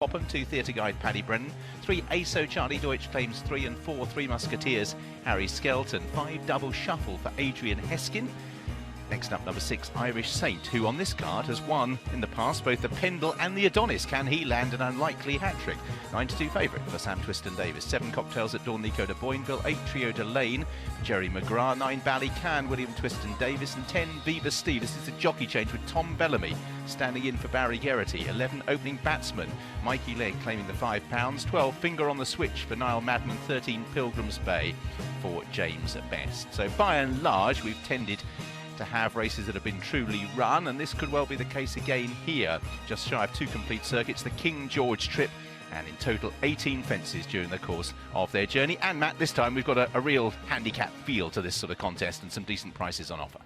Popham, 2 Theatre Guide Paddy Brennan, 3 ASO Charlie Deutsch claims 3 and 4 3 Musketeers Harry Skelton, 5 Double Shuffle for Adrian Heskin. Next up, number 6 Irish Saint, who on this card has won in the past both the Pendle and the Adonis. Can he land an unlikely hat-trick? 9-2 favourite for Sam Twiston Davis. 7 Cocktails at Dawn, Nico de Boinville. 8 Trio de Lane, Jerry McGrath. 9 Ballycan, William Twiston Davis. And 10 Viva Steve. This is a jockey change with Tom Bellamy standing in for Barry Geraghty. 11 Opening Batsman, Mikey Legg claiming the £5. 12 Finger on the Switch for Niall Madman. 13 Pilgrims Bay for James Best. So by and large, we've tended to have races that have been truly run, and this could well be the case again here. Just shy of 2 complete circuits, the King George trip, and in total 18 fences during the course of their journey. And Matt, this time we've got a real handicap feel to this sort of contest and some decent prices on offer.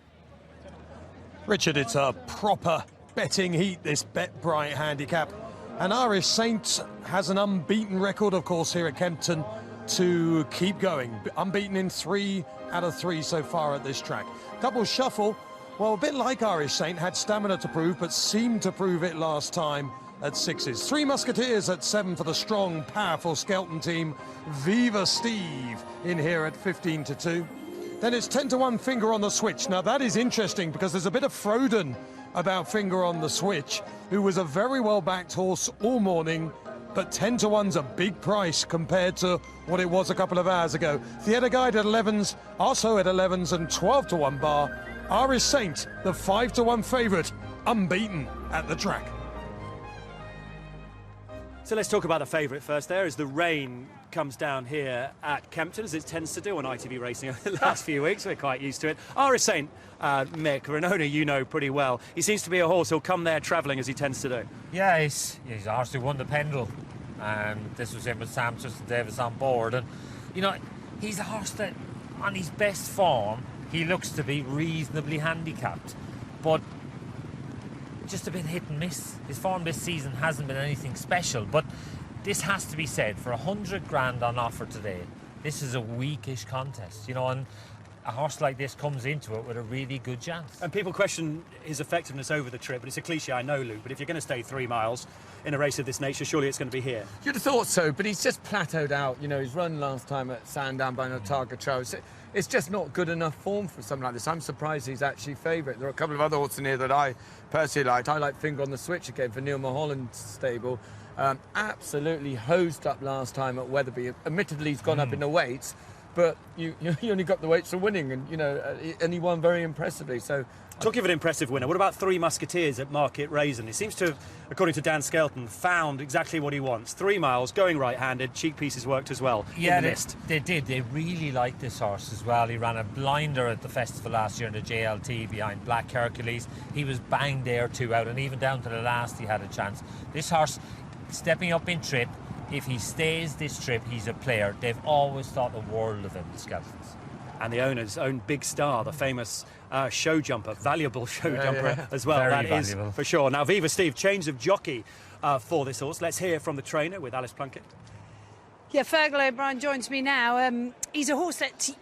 Richard, it's a proper betting heat, this BetBright handicap. And Irish Saint has an unbeaten record, of course, here at Kempton to keep going. Unbeaten in 3 out of 3 so far at this track. Double Shuffle, well, a bit like Irish Saint, had stamina to prove, but seemed to prove it last time at 6s. 3 Musketeers at 7 for the strong, powerful Skelton team. Viva Steve in here at 15-2. Then it's 10-1 Finger on the Switch. Now that is interesting because there's a bit of Froden about Finger on the Switch, who was a very well-backed horse all morning, but 10-1's a big price compared to what it was a couple of hours ago. Theatre Guide at 11s, also at 11s, and 12-1 bar. Irish Saint, the 5-1 favourite, unbeaten at the track. So let's talk about the favourite first there as the rain comes down here at Kempton, as it tends to do on ITV Racing over the last few weeks. We're quite used to it. Irish Saint, Mick, an owner you know pretty well. He seems to be a horse who'll come there travelling as he tends to do. Yeah, he's a horse who won the Pendle. This was him with Sam Twiston Davis on board. And, you know, he's a horse that, on his best form, he looks to be reasonably handicapped. But just a bit hit and miss. His form this season hasn't been anything special, but this has to be said, for 100 grand on offer today, this is a weakish contest, you know, and a horse like this comes into it with a really good chance. And people question his effectiveness over the trip, but it's a cliche, I know, Luke, but if you're going to stay 3 miles in a race of this nature, surely it's going to be here. You'd have thought so, but he's just plateaued out. You know, his run last time at Sandown by Notarga Charles, it's just not good enough form for something like this. I'm surprised he's actually favourite. There are a couple of other horses in here that I personally liked. I like Finger on the Switch again for Neil Mulholland's stable. Absolutely hosed up last time at Wetherby. Admittedly, he's gone up in the weights, but you only got the weights for winning, and you know, and he won very impressively. So, talking of an impressive winner, what about 3 Musketeers at Market Raisin? He seems to have, according to Dan Skelton, found exactly what he wants. 3 miles, going right-handed, cheek pieces worked as well. Yeah, in the list. They did. They really liked this horse as well. He ran a blinder at the festival last year in the JLT behind Black Hercules. He was banged there 2 out, and even down to the last he had a chance. This horse, stepping up in trip, if he stays this trip, he's a player. They've always thought the world of him, the Skeltons. And the owner's own big star, the famous show jumper, valuable show jumper as well. Very that valuable. is for sure. Now, Viva Steve, change of jockey for this horse. Let's hear from the trainer with Alice Plunkett. Yeah, Fergal O'Brien joins me now. He's a horse that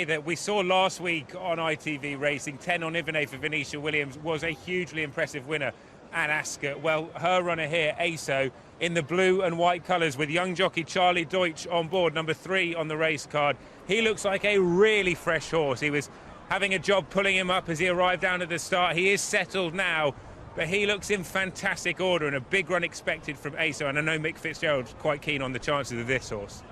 that we saw last week on ITV Racing. 10 on Ivane for Venetia Williams was a hugely impressive winner at Ascot. Well, her runner here, ASO, in the blue and white colours with young jockey Charlie Deutsch on board, number 3 on the race card. He looks like a really fresh horse. He was having a job pulling him up as he arrived down at the start. He is settled now, but he looks in fantastic order, and a big run expected from ASO. And I know Mick Fitzgerald's quite keen on the chances of this horse.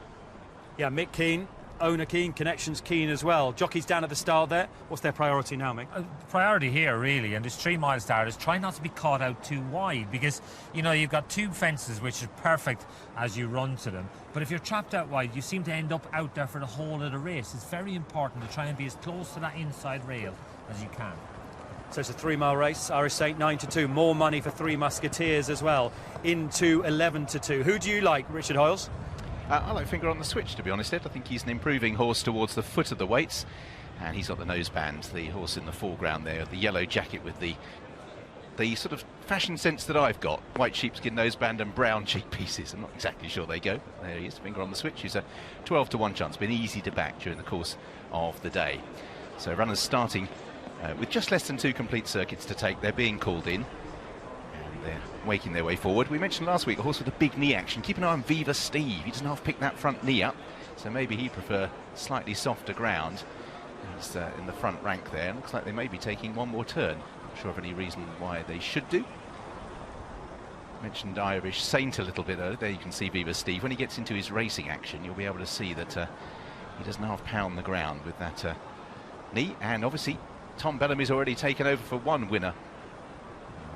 Yeah, Mick keen, owner keen, connections keen as well. Jockeys down at the start there. What's their priority now, Mick? Priority here, really, and this 3 mile start is try not to be caught out too wide, because, you know, you've got 2 fences which are perfect as you run to them. But if you're trapped out wide, you seem to end up out there for the whole of the race. It's very important to try and be as close to that inside rail as you can. So it's a 3 mile race. Irish Saint 9-2. More money for 3 Musketeers as well. Into 11-2. Who do you like, Richard Hoyles? I like Finger on the Switch, to be honest, Ed. I think he's an improving horse towards the foot of the weights, and he's got the noseband, the horse in the foreground there, the yellow jacket with the sort of fashion sense that I've got. White sheepskin noseband and brown cheek pieces. I'm not exactly sure they go. There he is, Finger on the Switch. He's a 12-1 chance. Been easy to back during the course of the day. So runners starting with just less than 2 complete circuits to take. They're being called in. They're making their way forward. We mentioned last week a horse with a big knee action. Keep an eye on Viva Steve. He doesn't half pick that front knee up, so maybe he'd prefer slightly softer ground. He's in the front rank there. Looks like they may be taking one more turn. Not sure of any reason why they should do. Mentioned Irish Saint a little bit earlier. There you can see Viva Steve. When he gets into his racing action, you'll be able to see that he doesn't half pound the ground with that knee. And obviously Tom Bellamy's already taken over for one winner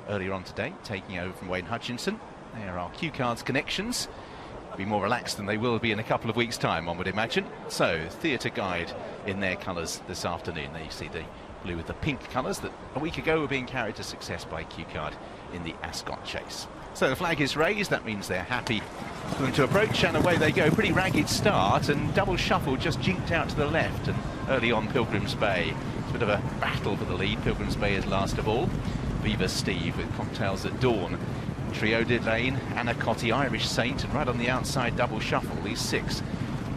earlier on today, taking over from Wayne Hutchinson. There are Q Cards connections. Be more relaxed than they will be in a couple of weeks' time, one would imagine. So, Theatre Guide in their colours this afternoon. There you see the blue with the pink colours that a week ago were being carried to success by Q Card in the Ascot Chase. So the flag is raised. That means they're happy for them to approach, and away they go. Pretty ragged start, and Double Shuffle just jinked out to the left, and early on Pilgrims Bay. It's a bit of a battle for the lead. Pilgrims Bay is last of all. Viva Steve with Cocktails at Dawn. Trio de Lane, Anacotti, Irish Saint, and right on the outside Double Shuffle. These 6,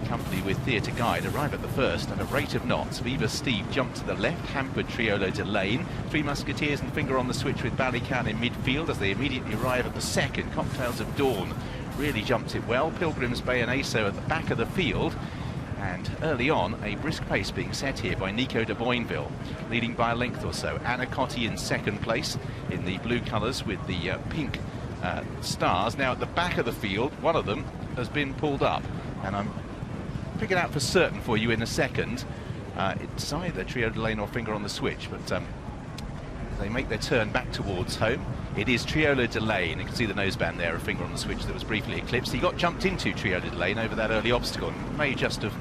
company with Theatre Guide, arrive at the first at a rate of knots. Viva Steve jumped to the left, hampered Triolo de Lane. Three Musketeers and Finger on the Switch with Ballycan in midfield as they immediately arrive at the second. Cocktails of Dawn really jumped it well. Pilgrims Bay and ASO at the back of the field. And early on, a brisk pace being set here by Nico de Boinville, leading by a length or so. Anacotti in second place in the blue colours with the pink stars. Now at the back of the field, one of them has been pulled up, and I'm picking out for certain for you in a second. It's either Trio de Lane or Finger on the Switch, but they make their turn back towards home. It is Triolo de Lane. You can see the noseband there, a Finger on the Switch that was briefly eclipsed. He got jumped into Triolo de Lane over that early obstacle and may just have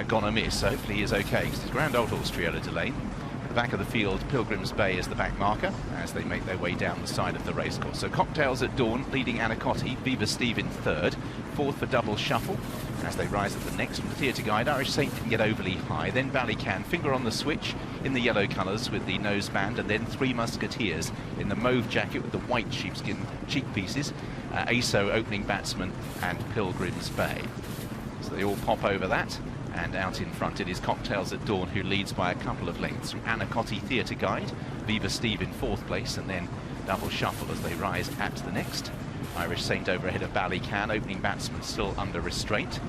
gone amiss, so hopefully he is okay, because it's grand old horse Triolo de Lane. At the back of the field, Pilgrims Bay is the back marker as they make their way down the side of the racecourse. So Cocktails at Dawn leading Anacotti, Viva Steve in third, fourth for Double Shuffle. As they rise at the next from the Theatre Guide, Irish Saint can get overly high, then Ballycan, Finger on the Switch in the yellow colours with the noseband, and then Three Musketeers in the mauve jacket with the white sheepskin cheek pieces, ASO opening batsman, and Pilgrims Bay. So they all pop over that, and out in front it is Cocktails at Dawn who leads by a couple of lengths from Anacotti Theatre Guide, Viva Steve in fourth place, and then Double Shuffle as they rise at the next. Irish Saint over ahead of Ballycan, opening batsman still under restraint.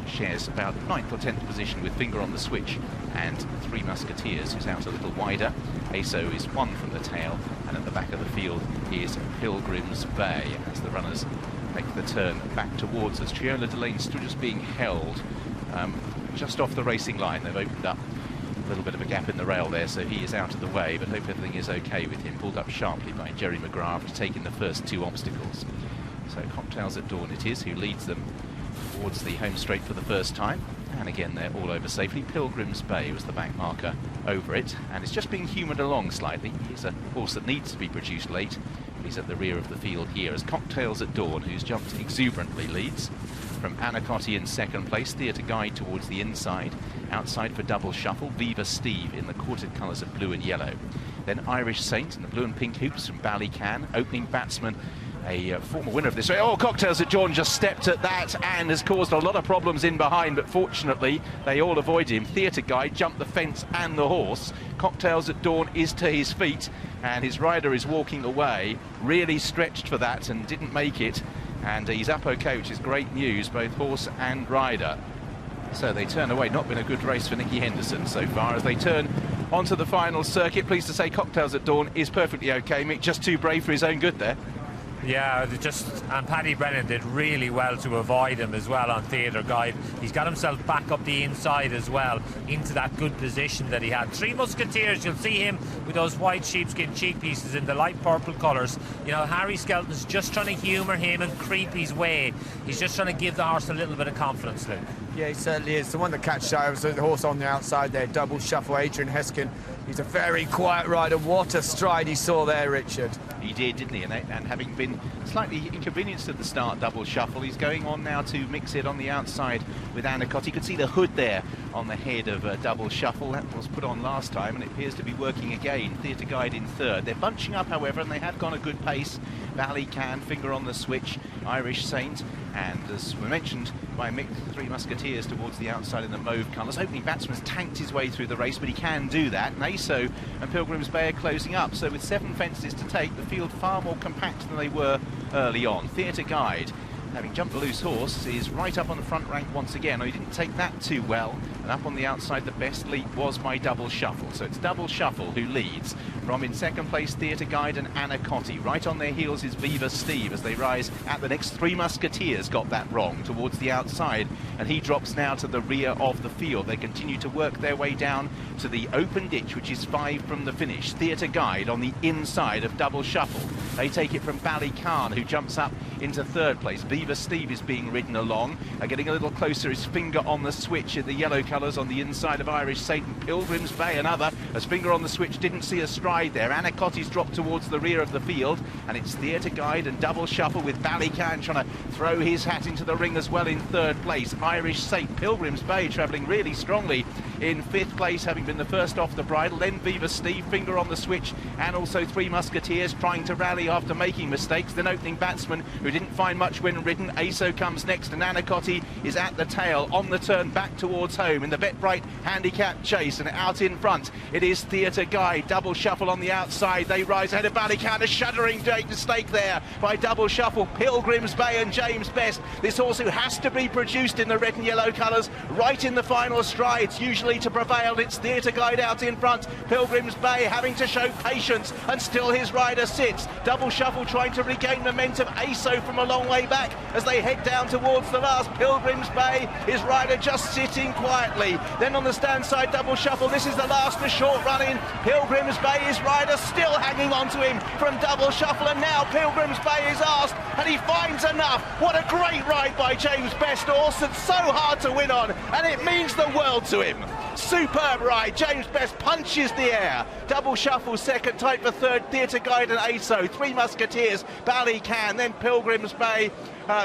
Shares about 9th or 10th position with Finger on the Switch, and Three Musketeers, who's out a little wider. ASO is one from the tail, and at the back of the field is Pilgrims Bay as the runners make the turn back towards us. Triolo de Lane still just being held just off the racing line. They've opened up a little bit of a gap in the rail there, so he is out of the way, but hope everything is okay with him. Pulled up sharply by Jerry McGrath after taking the first 2 obstacles. So Cocktails at Dawn it is who leads them towards the home straight for the first time, and again they're all over safely. Pilgrims Bay was the back marker over it, and it's just being humoured along slightly. He's a horse that needs to be produced late. He's at the rear of the field here as Cocktails at Dawn, who's jumped exuberantly, leads. From Anacotti in second place, Theatre Guide towards the inside. Outside for Double Shuffle, Viva Steve in the quartered colours of blue and yellow. Then Irish Saint in the blue and pink hoops from Ballycan, opening batsman, a former winner of this race. Oh, Cocktails at Dawn just stepped at that and has caused a lot of problems in behind, but fortunately they all avoid him. Theatre Guide jumped the fence and the horse. Cocktails at Dawn is to his feet, and his rider is walking away, really stretched for that and didn't make it. And he's up okay, which is great news, both horse and rider. So they turn away. Not been a good race for Nicky Henderson so far as they turn onto the final circuit. Pleased to say Cocktails at Dawn is perfectly okay. Mick just too brave for his own good there. Yeah, and Paddy Brennan did really well to avoid him as well on Theatre Guide. He's got himself back up the inside as well into that good position that he had. Three Musketeers, you'll see him with those white sheepskin cheek pieces in the light purple colours. You know, Harry Skelton's just trying to humour him and creep his way. He's just trying to give the horse a little bit of confidence, Luke. Yeah, he certainly is. The one that catches eye was the horse on the outside there, Double Shuffle, Adrian Heskin. He's a very quiet rider. What a stride he saw there, Richard. He did, didn't he? And having been slightly inconvenienced at the start, Double Shuffle, he's going on now to mix it on the outside with Anacotti. You could see the hood there on the head of Double Shuffle. That was put on last time, and it appears to be working again. Theatre Guide in third. They're bunching up, however, and they have gone a good pace. Ballycan, Finger on the Switch, Irish Saint, and as we mentioned, by Mick, Three Musketeers towards the outside in the mauve colours. Opening batsman's tanked his way through the race, but he can do that. And Aso and Pilgrims Bay are closing up. So with 7 fences to take, the field far more compact than they were early on. Theatre Guide, having jumped the loose horse, is right up on the front rank once again. Oh, he didn't take that too well. And up on the outside, the best leap was by Double Shuffle. So it's Double Shuffle who leads. From in second place, Theatre Guide and Anacotti. Right on their heels is Viva Steve as they rise at the next. Three Musketeers got that wrong towards the outside, and he drops now to the rear of the field. They continue to work their way down to the open ditch, which is 5 from the finish. Theatre Guide on the inside of Double Shuffle. They take it from Ballycarn, who jumps up into third place. Viva Steve is being ridden along. Getting a little closer, his finger on the switch in the yellow colours on the inside of Irish Saint and Pilgrims Bay. Another, as finger on the switch, didn't see a stride there. Anacotti's dropped towards the rear of the field, and it's Theatre Guide and Double Shuffle with Ballycarn trying to throw his hat into the ring as well in third place. Irish Saint, Pilgrims Bay travelling really strongly in 5th place, having been the first off the bridle. Then Viva Steve, finger on the switch, and also Three Musketeers trying to rally after making mistakes. Then opening batsman, who didn't find much when ridden. Aso comes next, and Anacotti is at the tail on the turn back towards home in the BetBright handicap chase. And out in front, it is Theatre Guide. Double Shuffle on the outside. They rise ahead of Ballycarn. A shuddering mistake there by Double Shuffle. Pilgrims Bay and James Best. This horse who has to be produced in the red and yellow colours right in the final strides, usually to prevail. It's Theatre Guide out in front. Pilgrims Bay having to show patience, and still his rider sits. Double Shuffle trying to regain momentum. Aso from a long way back as they head down towards the last. Pilgrims Bay, his rider just sitting quietly. Then on the stand side, Double Shuffle. This is the last, the short run in. Pilgrims Bay, his rider still hanging on to him from Double Shuffle, and now Pilgrims Bay is asked, and he finds enough. What a great ride by James Best, horse that's so hard to win on, and it means the world to him. Superb ride. James Best punches the air. Double Shuffle second, tight for third. Theatre Guide and Aso. Three Musketeers, Ballycarn, then Pilgrims Bay,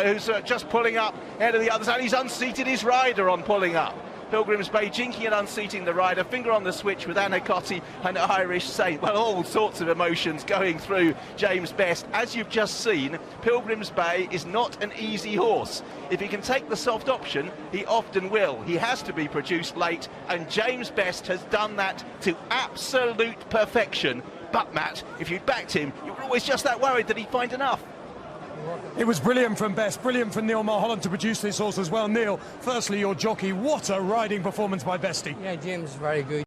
who's just pulling up ahead of the others, and he's unseated his rider on pulling up. Pilgrims Bay jinking and unseating the rider, finger on the switch with Anacotti and Irish Saint. Well, all sorts of emotions going through James Best. As you've just seen, Pilgrims Bay is not an easy horse. If he can take the soft option, he often will. He has to be produced late, and James Best has done that to absolute perfection. But, Matt, if you'd backed him, you were always just that worried that he'd find enough. It was brilliant from Best, brilliant from Neil Mulholland to produce this horse as well. Neil, firstly, your jockey, what a riding performance by Bestie. Yeah, James, very good.